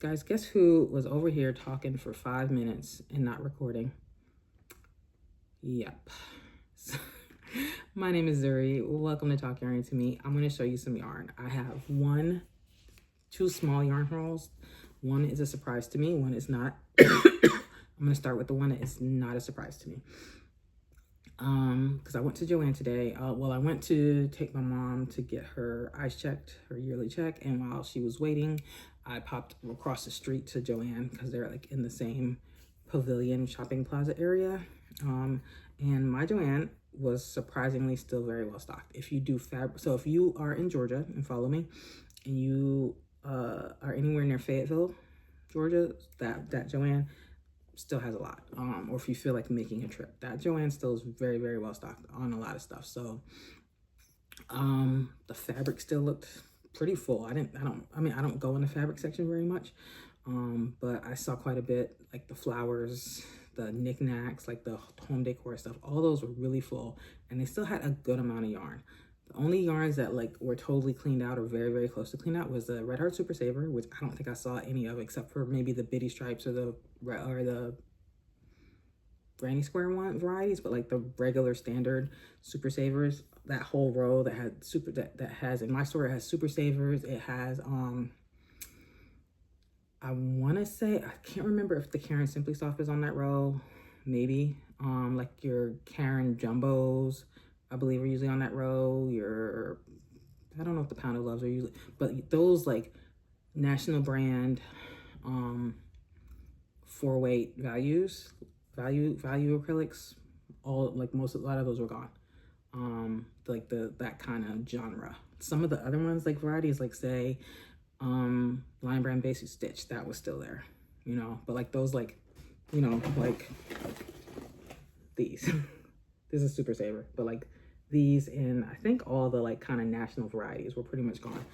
Guys, guess who was over here talking for 5 minutes and not recording? Yep. My name is Zuri. Welcome to Talk Yarn to Me. I'm going to show you some yarn. I have two small yarn hauls. One is a surprise to me. One is not. I'm going to start with the one that is not a surprise to me. Because I went to Joann today. I went to take my mom to get her eyes checked, her yearly check. And while she was waiting, I popped across the street to Joann because they're like in the same pavilion shopping plaza area. And my Joann was surprisingly still very well stocked. If you do so if you are in Georgia and follow me, and you are anywhere near Fayetteville, Georgia, that Joann still has a lot. Or if you feel like making a trip, that Joann still is very, very well stocked on a lot of stuff. So the fabric still looked pretty full. I don't go in the fabric section very much, but I saw quite a bit, like the flowers, the knickknacks, like the home decor stuff. All those were really full, and they still had a good amount of yarn. The only yarns that like were totally cleaned out or very, very close to clean out was the Red Heart Super Saver, which I don't think I saw any of except for maybe the Bitty Stripes or the Granny Square one varieties, but like the regular standard Super Savers, that whole row that had that has, in my store, it has Super Savers. It has I want to say, I can't remember if the Karen Simply Soft is on that row, maybe. Like your Karen Jumbos, I believe, are usually on that row. I don't know if the Pound of Loves are usually, but those like national brand 4-weight value acrylics, a lot of those were gone. Like that kind of genre. Some of the other ones, like varieties, like say Lion Brand Basic Stitch, that was still there, but like those, like, like these this is Super Saver, but like these, and I think all the like kind of national varieties were pretty much gone.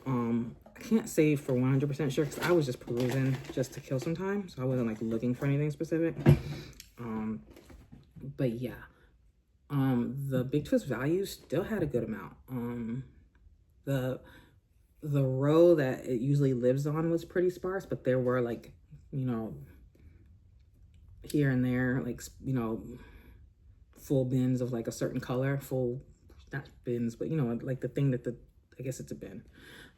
I can't say for 100% sure because I was just perusing just to kill some time, so I wasn't like looking for anything specific. But yeah, the Big Twist values still had a good amount. The row that it usually lives on was pretty sparse, but there were like, here and there, like, full bins of like a certain color, not bins, but like the thing that I guess it's a bin.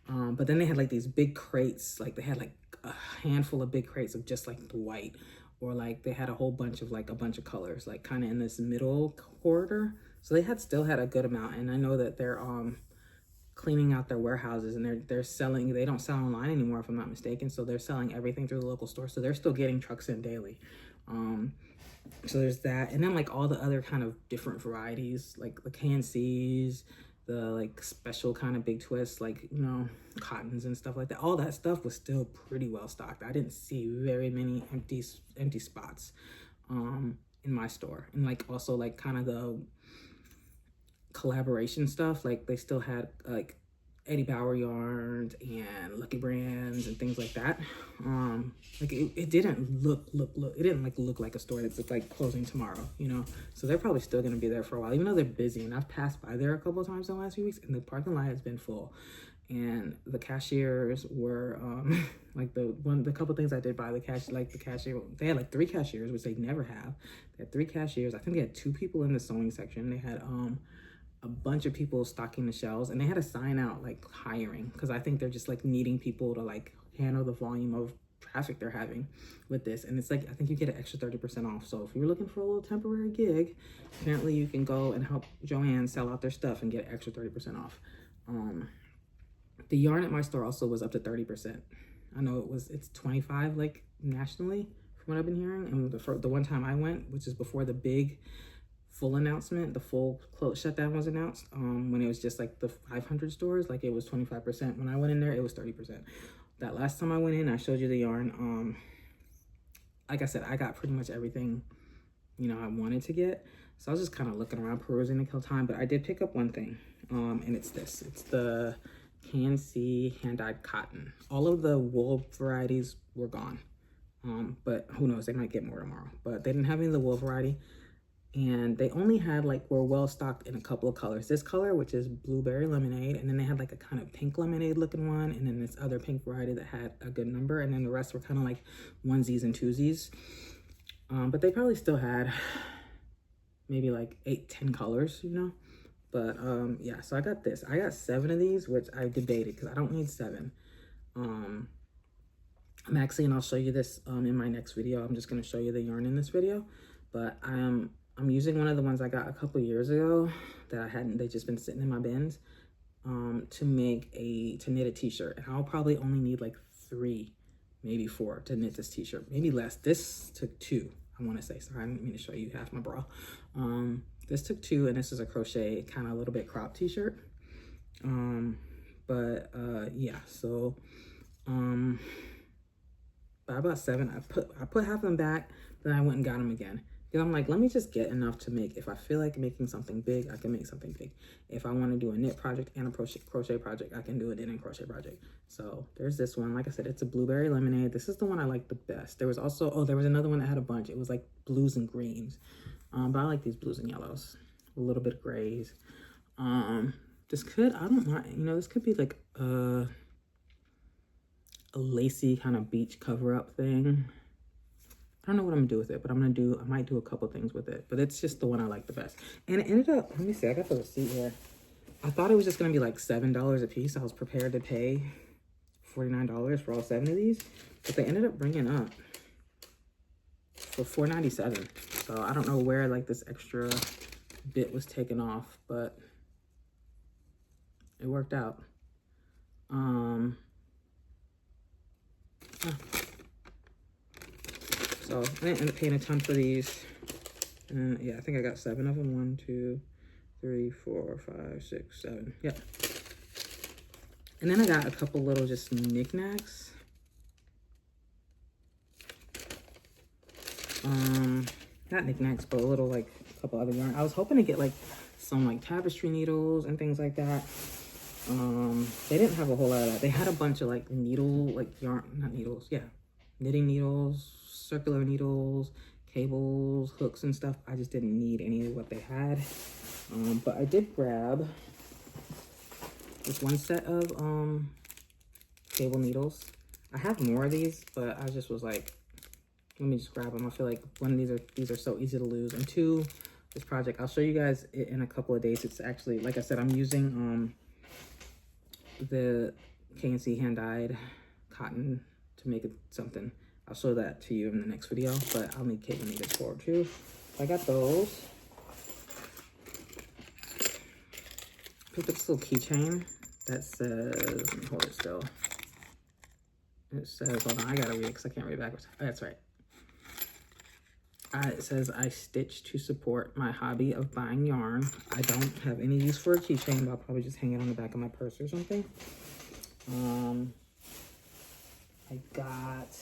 But then they had like these big crates, like they had like a handful of big crates of just like the white, or like they had a whole bunch of like a bunch of colors, like kind of in this middle corridor. So they still had a good amount. And I know that they're cleaning out their warehouses, and they're selling. They don't sell online anymore, if I'm not mistaken. So they're selling everything through the local store. So they're still getting trucks in daily. So there's that, and then like all the other kind of different varieties, like the KNCs, the like special kind of Big Twists, like cottons and stuff like that. All that stuff was still pretty well stocked. I didn't see very many empty spots in my store. And like also like kind of the collaboration stuff, like they still had like Eddie Bauer yarns and Lucky Brands and things like that. Like it didn't look like a store that's like closing tomorrow, so they're probably still going to be there for a while, even though they're busy. And I've passed by there a couple of times in the last few weeks, and the parking lot has been full, and the cashiers were like the couple things I did buy, the cashier, they had like 3 cashiers, which they never have. They had 3 cashiers. I think they had 2 people in the sewing section. They had a bunch of people stocking the shelves, and they had a sign out like hiring, because I think they're just like needing people to like handle the volume of traffic they're having with this. And it's like, I think you get an extra 30% off. So if you're looking for a little temporary gig, apparently you can go and help Joann sell out their stuff and get extra 30% off. The yarn at my store also was up to 30%. I know it's 25 like nationally from what I've been hearing. And the one time I went, which is before the big full announcement, the full shutdown was announced, when it was just like the 500 stores, like it was 25%. When I went in there, it was 30%. That last time I went in, I showed you the yarn. Like I said, I got pretty much everything, I wanted to get. So I was just kind of looking around, perusing to kill time, but I did pick up one thing, and it's this. It's the KNC hand-dyed cotton. All of the wool varieties were gone, but who knows, they might get more tomorrow. But they didn't have any of the wool variety. and they only had like, were well stocked in a couple of colors. This color, which is blueberry lemonade, and then they had like a kind of pink lemonade looking one, and then this other pink variety that had a good number, and then the rest were kind of like onesies and twosies. But they probably still had maybe like 8-10 colors, you know. But yeah, so I got this. I got 7 of these, which I debated because I don't need 7. I'm actually, and I'll show you this in my next video. I'm just going to show you the yarn in this video, but I'm using one of the ones I got a couple years ago that I hadn't, they just been sitting in my bins, to knit a t-shirt. And I'll probably only need like 3, maybe 4 to knit this t-shirt, maybe less. This took 2, I want to say. Sorry, I didn't mean to show you half my bra. This took 2, and this is a crochet kind of a little bit crop t-shirt. Yeah, so by about 7, I put half of them back, then I went and got them again. Because I'm like, let me just get enough to make, if I feel like making something big, I can make something big. If I want to do a knit project and a crochet project, I can do a knit and crochet project. So there's this one. Like I said, it's a blueberry lemonade. This is the one I like the best. There was also, oh, there was another one that had a bunch. It was like blues and greens. But I like these blues and yellows, a little bit of grays. This could, I don't mind, you know, this could be like a lacy kind of beach cover-up thing. I don't know what I'm gonna do with it, but I might do a couple things with it, but it's just the one I like the best. And it ended up, let me see, I got the receipt here. I thought it was just gonna be like $7 a piece. I was prepared to pay $49 for all 7 of these, but they ended up bringing up for $4.97. So I don't know where like this extra bit was taken off, but it worked out. So I didn't end up paying a ton for these. And yeah, I think I got 7 of them. 1, 2, 3, 4, 5, 6, 7. Yep. And then I got a couple little just knickknacks. Not knickknacks, but a little like a couple other yarn. I was hoping to get like some like tapestry needles and things like that. They didn't have a whole lot of that. They had a bunch of like needle, like yarn, not needles, yeah, knitting needles, circular needles, cables, hooks and stuff. I just didn't need any of what they had. But I did grab this one set of cable needles. I have more of these, but I just was like, let me just grab them. I feel like one of these are so easy to lose. And 2, this project, I'll show you guys it in a couple of days. It's actually, like I said, I'm using the KNC hand-dyed cotton to make it something. I'll show that to you in the next video, but I'll need cable needles for it too. I got those. Picked up this little keychain that says, let me hold it still. It says, hold on, I gotta read it because I can't read it backwards. Oh, that's right. It says, I stitch to support my hobby of buying yarn. I don't have any use for a keychain, but I'll probably just hang it on the back of my purse or something. I got,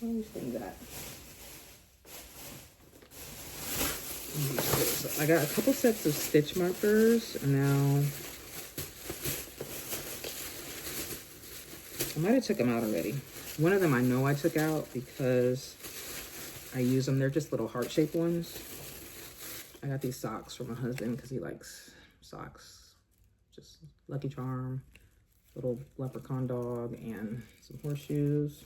what do you think that? I got a couple sets of stitch markers, and now I might have took them out already. One of them I know I took out because I use them. They're just little heart-shaped ones. I got these socks from my husband because he likes socks. Just Lucky Charm, little leprechaun dog, and some horseshoes.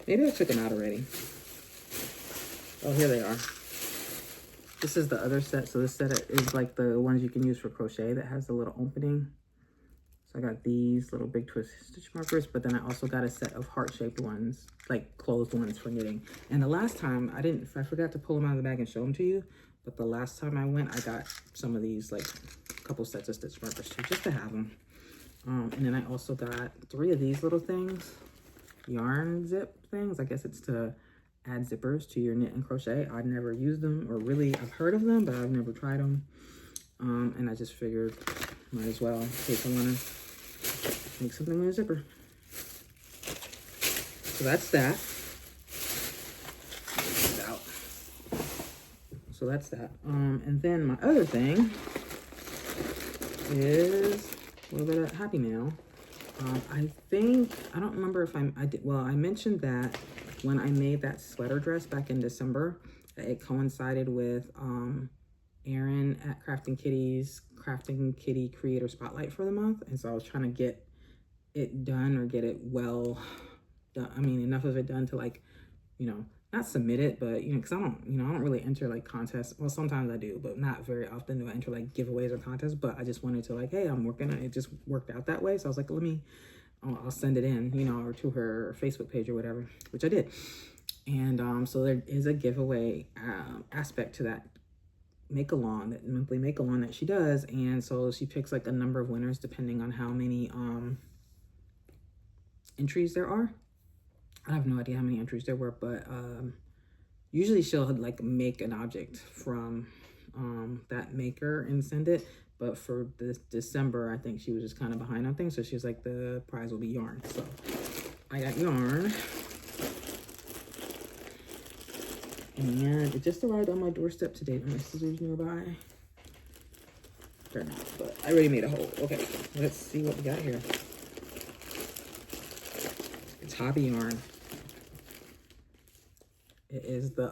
Maybe I took them out already. Oh, here they are. This is the other set. So this set is like the ones you can use for crochet that has the little opening. So I got these little big twist stitch markers, but then I also got a set of heart-shaped ones, like closed ones for knitting. And the last time I forgot to pull them out of the bag and show them to you, but the last time I went, I got some of these, like a couple sets of stitch markers too, just to have them. And then I also got 3 of these little things, yarn zip things. I guess it's to add zippers to your knit and crochet. I've never used them, or really I've heard of them, but I've never tried them. And I just figured might as well in case I want to make something with a zipper. So that's that. So that's that. And then my other thing is a little bit of Happy Mail. I think, I don't remember if I did, well, I mentioned that when I made that sweater dress back in December, it coincided with Erin at Krafting Kitty Creator Spotlight for the month. And so I was trying to get it done or get it well done. I mean, enough of it done to like, you know, not submit it, but, you know, because I don't really enter like contests. Well, sometimes I do, but not very often do I enter like giveaways or contests. But I just wanted to like, hey, I'm working on it. It just worked out that way. So I was like, I'll send it in, you know, or to her Facebook page or whatever, which I did. And so there is a giveaway aspect to that make-along, that monthly make-along that she does. And so she picks like a number of winners depending on how many entries there are. I have no idea how many entries there were, but usually she'll like make an object from that maker and send it. But for this December, I think she was just kind of behind on things. So she was like, the prize will be yarn. So I got yarn. And it just arrived on my doorstep today. Are my scissors nearby? They're not, but I already made a hole. Okay, let's see what we got here. It's hobby yarn. It is the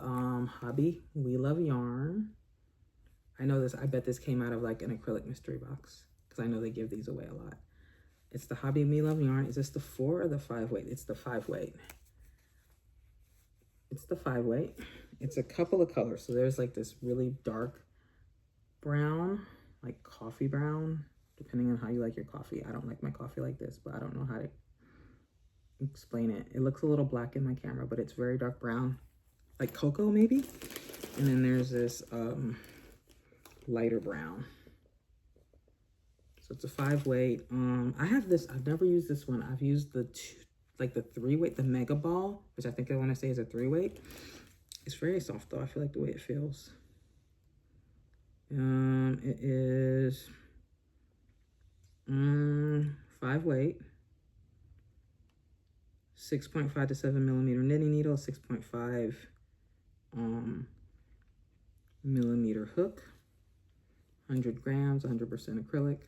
Hobby We Love Yarn. I know this, I bet this came out of like an acrylic mystery box because I know they give these away a lot. It's the Hobby We Love Yarn. Is this the 4 or the 5 weight? It's the 5 weight. It's the 5 weight. It's a couple of colors. So there's like this really dark brown, like coffee brown, depending on how you like your coffee. I don't like my coffee like this, but I don't know how to explain it. It looks a little black in my camera, but it's very dark brown, like cocoa maybe. And then there's this lighter brown. So it's a 5 weight. I have this, I've never used this one. I've used the 3 weight, the Mega Ball, which I think I want to say is a 3 weight. It's very soft though. I feel like the way it feels. It is 5 weight, 6.5 to 7 millimeter knitting needle, 6.5 millimeter hook, 100 grams, 100% acrylic,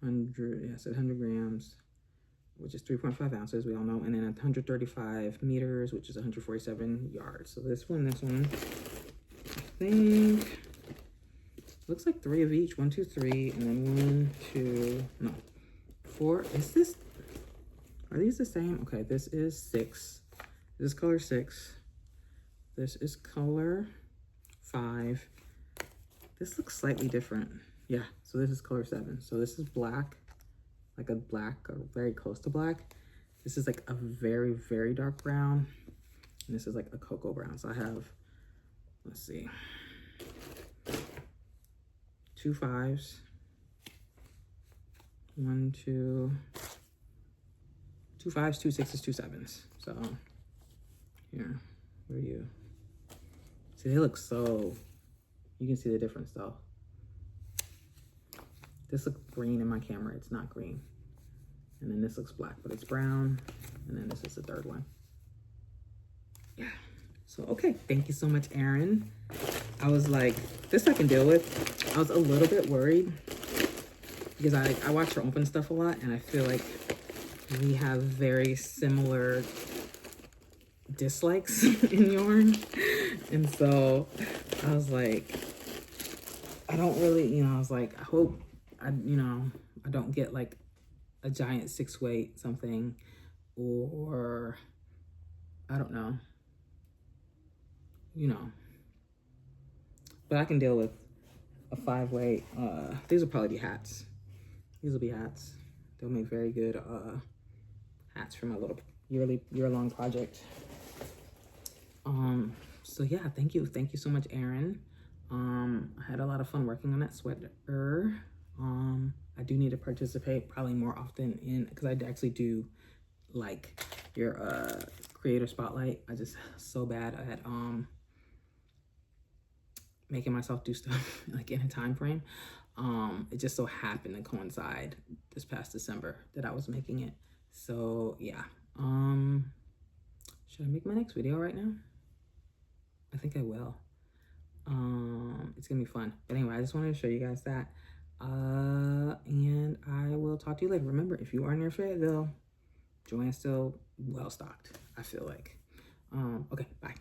100 grams, which is 3.5 ounces, we all know, and then 135 meters, which is 147 yards. So this one, I think, looks like 3 of each, 1, 2, 3, and then 4. Are these the same? Okay, this is 6. This is color 6. This is color 5. This looks slightly different. Yeah, so this is color 7. So this is black, like a black or very close to black. This is like a very, very dark brown. And this is like a cocoa brown. So I have, let's see, 2 5s. 2 5s, 2 6s, 2 7s. So here, where are you? See, they look so, you can see the difference though. This looks green in my camera. It's not green. And then this looks black, but it's brown. And then this is the third one. Yeah. So, okay. Thank you so much, Erin. I was like, this I can deal with. I was a little bit worried because I watch her open stuff a lot, and I feel like we have very similar dislikes in yarn. And so I was like, I don't really, I was like, I hope I don't get like a giant 6 weight something, or I don't know, but I can deal with a 5 weight. These will probably be hats. These will be hats. They'll make very good hats for my little year-long project. So yeah, thank you so much, Erin. I had a lot of fun working on that sweater. I do need to participate probably more often because I actually do like your creator spotlight. I just so bad at making myself do stuff like in a time frame. It just so happened to coincide this past December that I was making it. So yeah. Should I make my next video right now? I think I will. It's gonna be fun. But anyway, I just wanted to show you guys that. And I will talk to you later. Remember, if you are near Fayetteville, Joann's still well stocked, I feel like. Okay, bye.